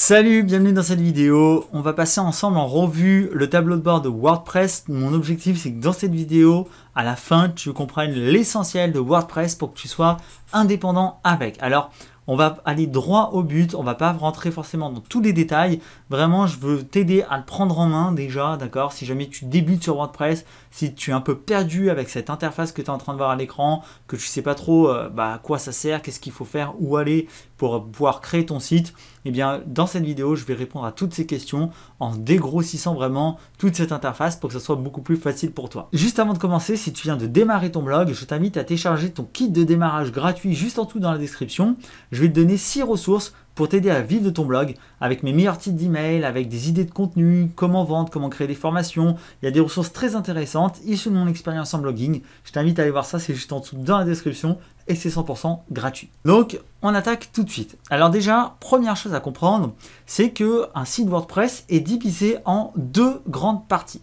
Salut, bienvenue dans cette vidéo. On va passer ensemble en revue le tableau de bord de WordPress. Mon objectif, c'est que dans cette vidéo, à la fin, tu comprennes l'essentiel de WordPress pour que tu sois indépendant avec. Alors, on va aller droit au but, on va pas rentrer forcément dans tous les détails. Vraiment, je veux t'aider à le prendre en main déjà, d'accord? Si jamais tu débutes sur WordPress, si tu es un peu perdu avec cette interface que tu es en train de voir à l'écran, que tu sais pas trop à quoi ça sert, qu'est-ce qu'il faut faire, où aller pour pouvoir créer ton site, eh bien, dans cette vidéo, je vais répondre à toutes ces questions en dégrossissant vraiment toute cette interface pour que ça soit beaucoup plus facile pour toi. Juste avant de commencer, si tu viens de démarrer ton blog, je t'invite à télécharger ton kit de démarrage gratuit juste en dessous dans la description. Je vais te donner 6 ressources pour t'aider à vivre de ton blog avec mes meilleurs titres d'email, avec des idées de contenu, comment vendre, comment créer des formations. Il y a des ressources très intéressantes issues de mon expérience en blogging. Je t'invite à aller voir ça, c'est juste en dessous dans la description et c'est 100% gratuit. Donc, on attaque tout de suite. Alors déjà, première chose à comprendre, c'est qu'un site WordPress est divisé en deux grandes parties.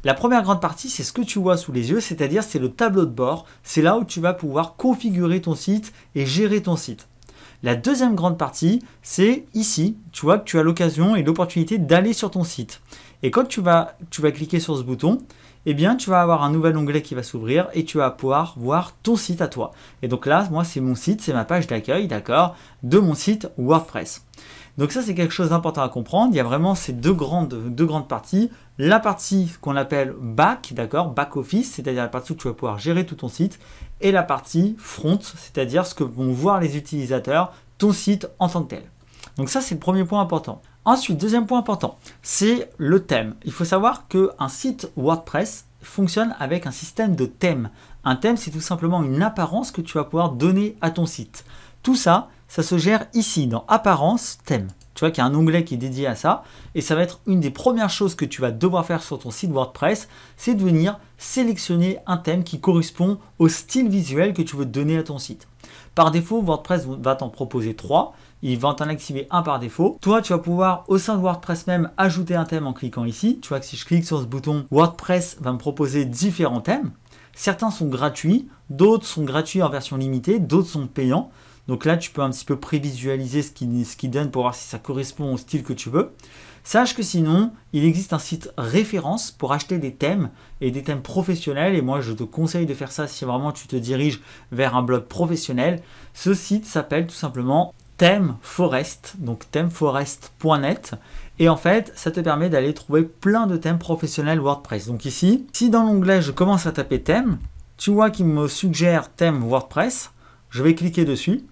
La première grande partie, c'est ce que tu vois sous les yeux, c'est-à-dire c'est le tableau de bord. C'est là où tu vas pouvoir configurer ton site et gérer ton site. La deuxième grande partie, c'est ici, tu vois que tu as l'occasion et l'opportunité d'aller sur ton site. Et quand tu vas cliquer sur ce bouton, eh bien, tu vas avoir un nouvel onglet qui va s'ouvrir et tu vas pouvoir voir ton site à toi. Et donc là, moi, c'est mon site, c'est ma page d'accueil, d'accord, de mon site WordPress. Donc ça, c'est quelque chose d'important à comprendre. Il y a vraiment ces deux grandes parties. La partie qu'on appelle back, d'accord, back office, c'est-à-dire la partie où tu vas pouvoir gérer tout ton site, et la partie front, c'est-à-dire ce que vont voir les utilisateurs, ton site en tant que tel. Donc ça, c'est le premier point important. Ensuite, deuxième point important, c'est le thème. Il faut savoir qu'un site WordPress fonctionne avec un système de thème. Un thème, c'est tout simplement une apparence que tu vas pouvoir donner à ton site. Tout ça, ça se gère ici, dans Apparence, Thème. Tu vois qu'il y a un onglet qui est dédié à ça. Et ça va être une des premières choses que tu vas devoir faire sur ton site WordPress, c'est de venir sélectionner un thème qui correspond au style visuel que tu veux donner à ton site. Par défaut, WordPress va t'en proposer 3. Il va t'en activer un par défaut. Toi, tu vas pouvoir, au sein de WordPress même, ajouter un thème en cliquant ici. Tu vois que si je clique sur ce bouton, WordPress va me proposer différents thèmes. Certains sont gratuits, d'autres sont gratuits en version limitée, d'autres sont payants. Donc là, tu peux un petit peu prévisualiser ce qu'il donne pour voir si ça correspond au style que tu veux. Sache que sinon, il existe un site référence pour acheter des thèmes et des thèmes professionnels. Et moi, je te conseille de faire ça si vraiment tu te diriges vers un blog professionnel. Ce site s'appelle tout simplement ThemeForest, donc themeforest.net. Et en fait, ça te permet d'aller trouver plein de thèmes professionnels WordPress. Donc ici, si dans l'onglet, je commence à taper thème, tu vois qu'il me suggère thème WordPress. Je vais cliquer dessus.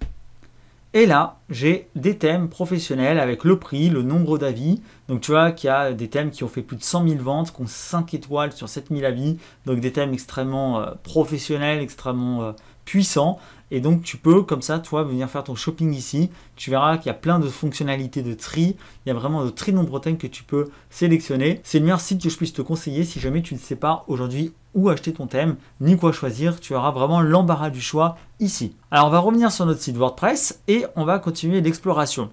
Et là, j'ai des thèmes professionnels avec le prix, le nombre d'avis. Donc tu vois qu'il y a des thèmes qui ont fait plus de 100 000 ventes, qui ont 5 étoiles sur 7 000 avis. Donc des thèmes extrêmement professionnels, extrêmement puissants. Et donc tu peux comme ça, toi, venir faire ton shopping ici. Tu verras qu'il y a plein de fonctionnalités de tri. Il y a vraiment de très nombreux thèmes que tu peux sélectionner. C'est le meilleur site que je puisse te conseiller si jamais tu ne sais pas aujourd'hui où acheter ton thème, ni quoi choisir. Tu auras vraiment l'embarras du choix ici. Alors on va revenir sur notre site WordPress et on va continuer l'exploration.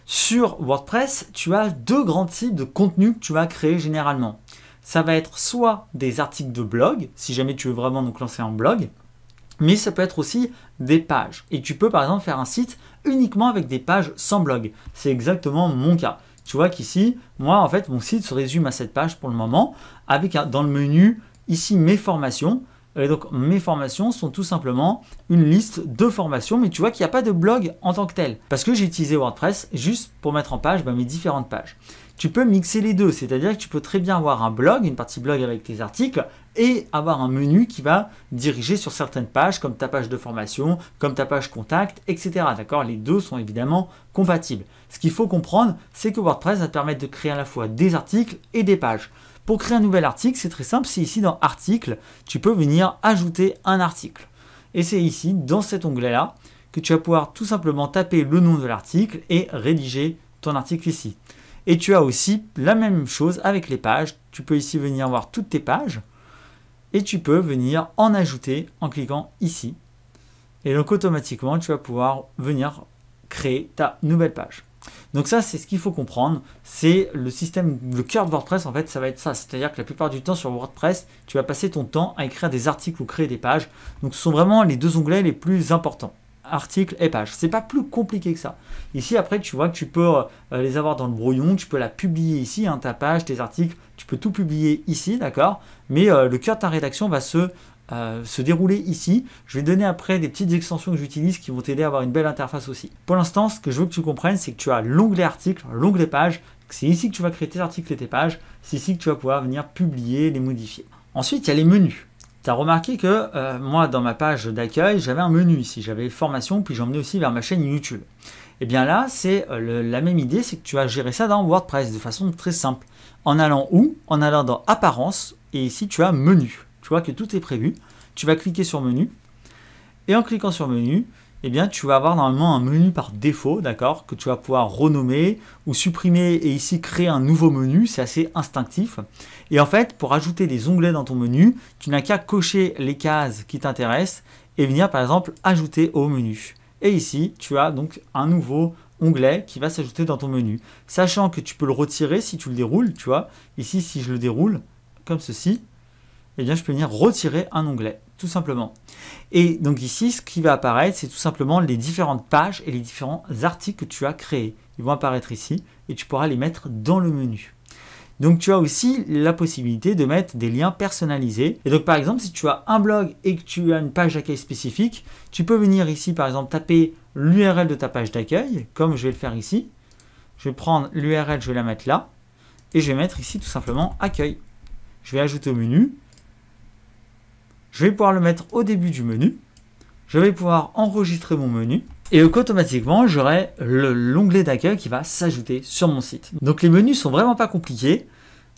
Sur WordPress, tu as deux grands types de contenus que tu vas créer généralement. Ça va être soit des articles de blog, si jamais tu veux vraiment donc lancer un blog, mais ça peut être aussi des pages. Et tu peux par exemple faire un site uniquement avec des pages sans blog. C'est exactement mon cas. Tu vois qu'ici, moi en fait, mon site se résume à cette page pour le moment, avec dans le menu ici mes formations. Et donc mes formations sont tout simplement une liste de formations, mais tu vois qu'il n'y a pas de blog en tant que tel. Parce que j'ai utilisé WordPress juste pour mettre en page mes différentes pages. Tu peux mixer les deux, c'est-à-dire que tu peux très bien avoir un blog, une partie blog avec tes articles, et avoir un menu qui va diriger sur certaines pages, comme ta page de formation, comme ta page contact, etc. D'accord ? Les deux sont évidemment compatibles. Ce qu'il faut comprendre, c'est que WordPress va te permettre de créer à la fois des articles et des pages. Pour créer un nouvel article, c'est très simple, c'est ici dans Articles, tu peux venir ajouter un article. Et c'est ici, dans cet onglet-là, que tu vas pouvoir tout simplement taper le nom de l'article et rédiger ton article ici. Et tu as aussi la même chose avec les pages. Tu peux ici venir voir toutes tes pages et tu peux venir en ajouter en cliquant ici. Et donc automatiquement, tu vas pouvoir venir créer ta nouvelle page. Donc ça, c'est ce qu'il faut comprendre. C'est le système, le cœur de WordPress, en fait, ça va être ça. C'est-à-dire que la plupart du temps sur WordPress, tu vas passer ton temps à écrire des articles ou créer des pages. Donc ce sont vraiment les deux onglets les plus importants. articles et pages. C'est pas plus compliqué que ça. Ici, après, tu vois que tu peux les avoir dans le brouillon, tu peux la publier ici, hein, ta page, tes articles, tu peux tout publier ici, d'accord? Mais le cœur de ta rédaction va se dérouler ici. Je vais donner après des petites extensions que j'utilise qui vont t'aider à avoir une belle interface aussi. Pour l'instant, ce que je veux que tu comprennes, c'est que tu as l'onglet article, l'onglet page. C'est ici que tu vas créer tes articles et tes pages. C'est ici que tu vas pouvoir venir publier, les modifier. Ensuite, il y a les menus. Tu as remarqué que moi, dans ma page d'accueil, j'avais un menu ici. J'avais formation, puis j'emmenais aussi vers ma chaîne YouTube. Et bien là, c'est la même idée, c'est que tu vas gérer ça dans WordPress de façon très simple. En allant où? En allant dans Apparence, et ici, tu as Menu. Tu vois que tout est prévu. Tu vas cliquer sur Menu. Et en cliquant sur Menu, eh bien, tu vas avoir normalement un menu par défaut, d'accord, que tu vas pouvoir renommer ou supprimer et ici créer un nouveau menu. C'est assez instinctif. Et en fait, pour ajouter des onglets dans ton menu, tu n'as qu'à cocher les cases qui t'intéressent et venir par exemple ajouter au menu. Et ici, tu as donc un nouveau onglet qui va s'ajouter dans ton menu. Sachant que tu peux le retirer si tu le déroules, tu vois. Ici, si je le déroule comme ceci, eh bien, je peux venir retirer un onglet, tout simplement. Et donc ici, ce qui va apparaître, c'est tout simplement les différentes pages et les différents articles que tu as créés. Ils vont apparaître ici et tu pourras les mettre dans le menu. Donc tu as aussi la possibilité de mettre des liens personnalisés. Et donc par exemple, si tu as un blog et que tu as une page d'accueil spécifique, tu peux venir ici par exemple taper l'URL de ta page d'accueil, comme je vais le faire ici. Je vais prendre l'URL, je vais la mettre là, et je vais mettre ici tout simplement accueil. Je vais ajouter au menu. Je vais pouvoir le mettre au début du menu. Je vais pouvoir enregistrer mon menu. Et automatiquement, j'aurai l'onglet d'accueil qui va s'ajouter sur mon site. Donc les menus sont vraiment pas compliqués.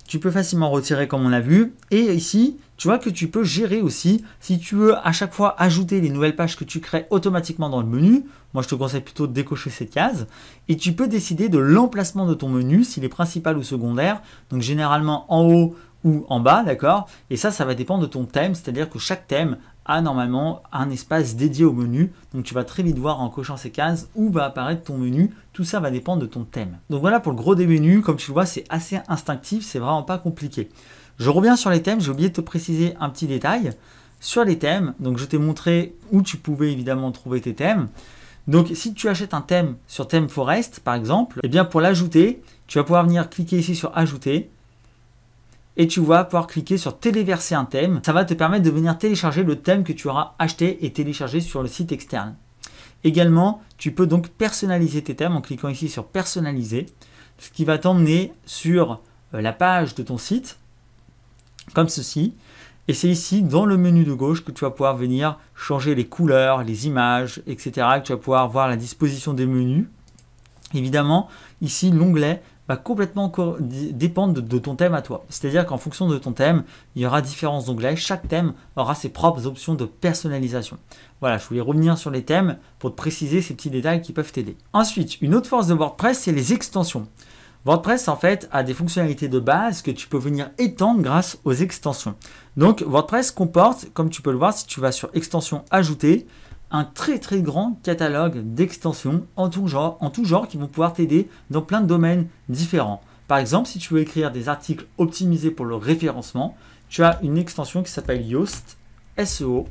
Tu peux facilement retirer comme on l'a vu. Et ici, tu vois que tu peux gérer aussi, si tu veux à chaque fois ajouter les nouvelles pages que tu crées automatiquement dans le menu. Moi, je te conseille plutôt de décocher cette case. Et tu peux décider de l'emplacement de ton menu, s'il est principal ou secondaire. Donc généralement en haut ou en bas, d'accord? Et ça va dépendre de ton thème, c'est-à-dire que chaque thème a normalement un espace dédié au menu. Donc tu vas très vite voir en cochant ces cases où va apparaître ton menu. Tout ça va dépendre de ton thème. Donc voilà pour le gros des menus. Comme tu le vois, c'est assez instinctif, c'est vraiment pas compliqué. Je reviens sur les thèmes, j'ai oublié de te préciser un petit détail. Sur les thèmes, donc je t'ai montré où tu pouvais évidemment trouver tes thèmes. Donc si tu achètes un thème sur Theme Forest par exemple, eh bien pour l'ajouter, tu vas pouvoir venir cliquer ici sur Ajouter. Et tu vas pouvoir cliquer sur téléverser un thème. Ça va te permettre de venir télécharger le thème que tu auras acheté et téléchargé sur le site externe. Également, tu peux donc personnaliser tes thèmes en cliquant ici sur personnaliser, ce qui va t'emmener sur la page de ton site, comme ceci. Et c'est ici, dans le menu de gauche, que tu vas pouvoir venir changer les couleurs, les images, etc. Que tu vas pouvoir voir la disposition des menus. Évidemment, ici, l'onglet va complètement dépendre de ton thème à toi. C'est-à-dire qu'en fonction de ton thème, il y aura différents onglets. Chaque thème aura ses propres options de personnalisation. Voilà, je voulais revenir sur les thèmes pour te préciser ces petits détails qui peuvent t'aider. Ensuite, une autre force de WordPress, c'est les extensions. WordPress, en fait, a des fonctionnalités de base que tu peux venir étendre grâce aux extensions. Donc, WordPress comporte, comme tu peux le voir, si tu vas sur Extensions Ajouter, un très grand catalogue d'extensions en tout genre qui vont pouvoir t'aider dans plein de domaines différents. Par exemple, si tu veux écrire des articles optimisés pour le référencement, tu as une extension qui s'appelle Yoast SEO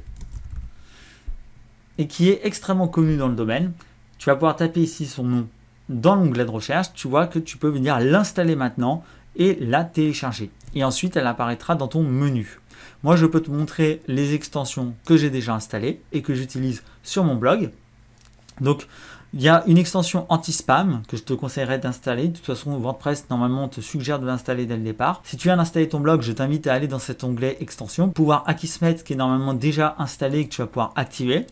et qui est extrêmement connue dans le domaine. Tu vas pouvoir taper ici son nom dans l'onglet de recherche. Tu vois que tu peux venir l'installer maintenant et la télécharger. Et ensuite, elle apparaîtra dans ton menu. Moi, je peux te montrer les extensions que j'ai déjà installées et que j'utilise sur mon blog. Donc, il y a une extension anti-spam que je te conseillerais d'installer. De toute façon, WordPress, normalement, te suggère de l'installer dès le départ. Si tu viens d'installer ton blog, je t'invite à aller dans cet onglet extension, pouvoir Akismet qui est normalement déjà installé et que tu vas pouvoir activer.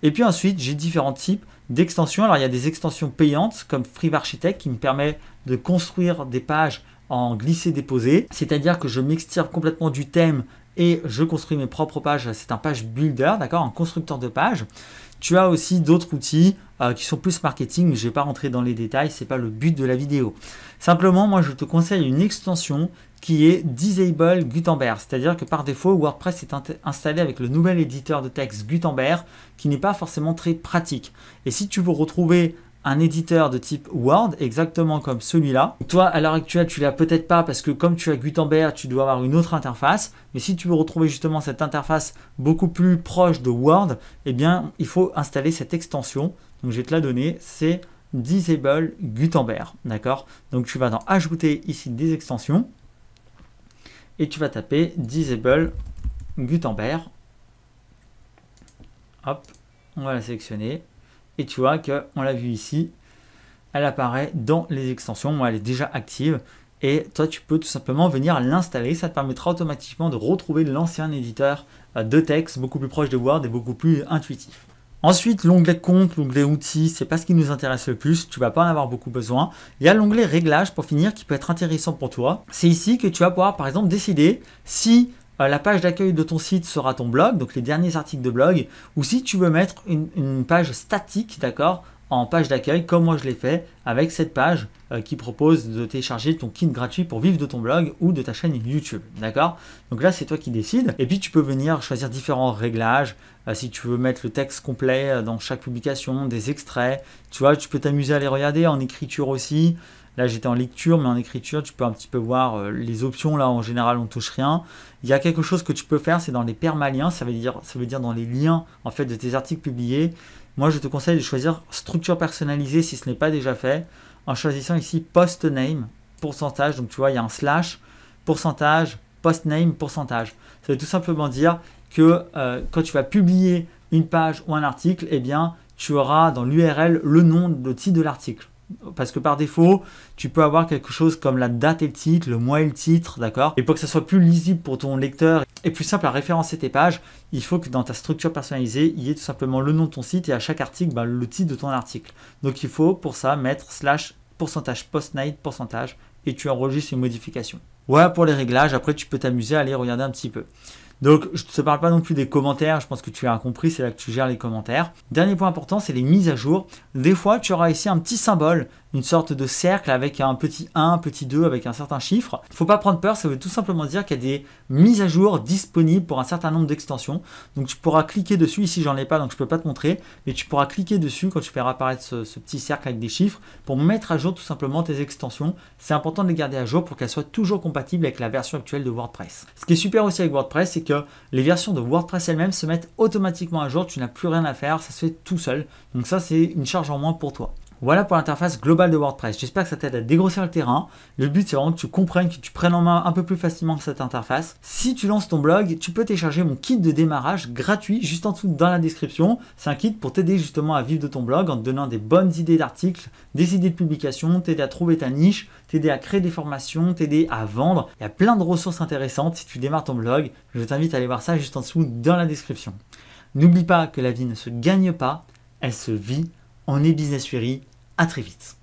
Et puis ensuite, j'ai différents types d'extensions. Alors, il y a des extensions payantes comme Free Architect qui me permet de construire des pages en glisser-déposer. C'est-à-dire que je m'extire complètement du thème et je construis mes propres pages. C'est un page builder, d'accord, un constructeur de pages. Tu as aussi d'autres outils qui sont plus marketing, mais je ne vais pas rentrer dans les détails, ce n'est pas le but de la vidéo. Simplement, moi, je te conseille une extension qui est Disable Gutenberg. C'est-à-dire que par défaut, WordPress est installé avec le nouvel éditeur de texte Gutenberg qui n'est pas forcément très pratique. Et si tu veux retrouver un éditeur de type Word, exactement comme celui-là. Toi, à l'heure actuelle, tu l'as peut-être pas parce que comme tu as Gutenberg, tu dois avoir une autre interface. Mais si tu veux retrouver justement cette interface beaucoup plus proche de Word, eh bien, il faut installer cette extension. Donc, je vais te la donner. C'est Disable Gutenberg. D'accord? Donc, tu vas dans Ajouter ici des extensions et tu vas taper Disable Gutenberg. Hop, on va la sélectionner. Et tu vois qu'on l'a vu ici, elle apparaît dans les extensions. Moi, elle est déjà active. Et toi, tu peux tout simplement venir l'installer. Ça te permettra automatiquement de retrouver l'ancien éditeur de texte, beaucoup plus proche de Word et beaucoup plus intuitif. Ensuite, l'onglet compte, l'onglet outils, c'est pas ce qui nous intéresse le plus. Tu vas pas en avoir beaucoup besoin. Il y a l'onglet réglages pour finir qui peut être intéressant pour toi. C'est ici que tu vas pouvoir, par exemple, décider si la page d'accueil de ton site sera ton blog, donc les derniers articles de blog, ou si tu veux mettre une page statique, d'accord, en page d'accueil, comme moi je l'ai fait, avec cette page qui propose de télécharger ton kit gratuit pour vivre de ton blog ou de ta chaîne YouTube, d'accord? Donc là, c'est toi qui décides. Et puis, tu peux venir choisir différents réglages. Si tu veux mettre le texte complet dans chaque publication, des extraits, tu vois, tu peux t'amuser à les regarder en écriture aussi. Là, j'étais en lecture, mais en écriture, tu peux un petit peu voir les options. Là, en général, on ne touche rien. Il y a quelque chose que tu peux faire, c'est dans les permaliens. Ça veut dire dans les liens en fait, de tes articles publiés. Moi, je te conseille de choisir structure personnalisée si ce n'est pas déjà fait. En choisissant ici post name, pourcentage. Donc, tu vois, il y a un slash, pourcentage, post name, pourcentage. Ça veut tout simplement dire que quand tu vas publier une page ou un article, eh bien, tu auras dans l'URL le nom, le titre de l'article. Parce que par défaut, tu peux avoir quelque chose comme la date et le titre, le mois et le titre, d'accord? Et pour que ça soit plus lisible pour ton lecteur et plus simple à référencer tes pages, il faut que dans ta structure personnalisée, il y ait tout simplement le nom de ton site et à chaque article, le titre de ton article. Donc il faut pour ça mettre slash pourcentage postname pourcentage et tu enregistres une modification. Voilà pour les réglages, après tu peux t'amuser à aller regarder un petit peu. Donc, je ne te parle pas non plus des commentaires, je pense que tu as compris, c'est là que tu gères les commentaires. Dernier point important, c'est les mises à jour. Des fois, tu auras ici un petit symbole, une sorte de cercle avec un petit 1, un petit 2, avec un certain chiffre. Il ne faut pas prendre peur, ça veut tout simplement dire qu'il y a des mises à jour disponibles pour un certain nombre d'extensions. Donc, tu pourras cliquer dessus, ici j'en ai pas, donc je ne peux pas te montrer, mais tu pourras cliquer dessus quand tu feras apparaître ce petit cercle avec des chiffres pour mettre à jour tout simplement tes extensions. C'est important de les garder à jour pour qu'elles soient toujours compatibles avec la version actuelle de WordPress. Ce qui est super aussi avec WordPress, c'est que les versions de WordPress elles-mêmes se mettent automatiquement à jour, tu n'as plus rien à faire, ça se fait tout seul. Donc ça, c'est une charge en moins pour toi. Voilà pour l'interface globale de WordPress. J'espère que ça t'aide à dégrossir le terrain. Le but, c'est vraiment que tu comprennes, que tu prennes en main un peu plus facilement cette interface. Si tu lances ton blog, tu peux télécharger mon kit de démarrage gratuit juste en dessous dans la description. C'est un kit pour t'aider justement à vivre de ton blog en te donnant des bonnes idées d'articles, des idées de publication, t'aider à trouver ta niche, t'aider à créer des formations, t'aider à vendre. Il y a plein de ressources intéressantes. Si tu démarres ton blog, je t'invite à aller voir ça juste en dessous dans la description. N'oublie pas que la vie ne se gagne pas, elle se vit. On est Business Fury. À très vite.